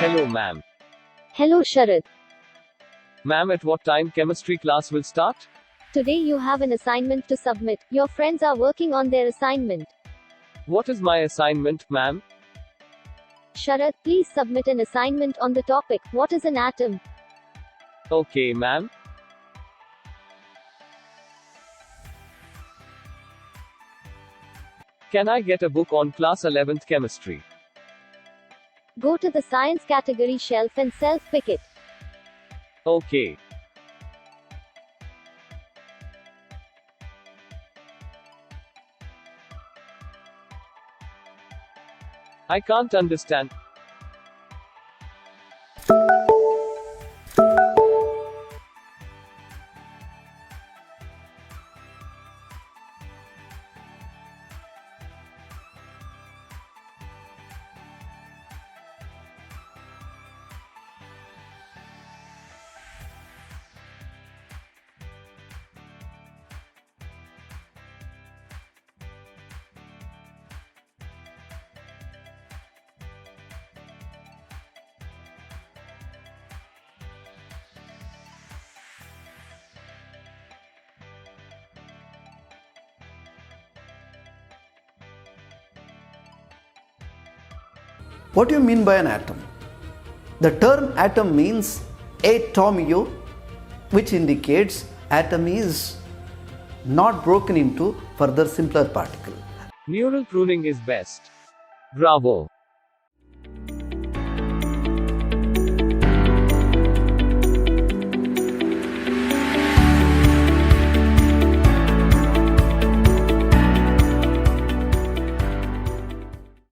Hello, ma'am. Hello Sharad. Ma'am, at what time chemistry class will start? Today you have an assignment to submit. Your friends are working on their assignment. What is my assignment, ma'am? Sharad, please submit an assignment on the topic, what is an atom? Okay, ma'am. Can I get a book on class 11th chemistry? Go to the science category shelf and self-pick it. Okay. I can't understand. What do you mean by an atom? The term atom means atomio, which indicates atom is not broken into further simpler particle. Neural pruning is best. Bravo.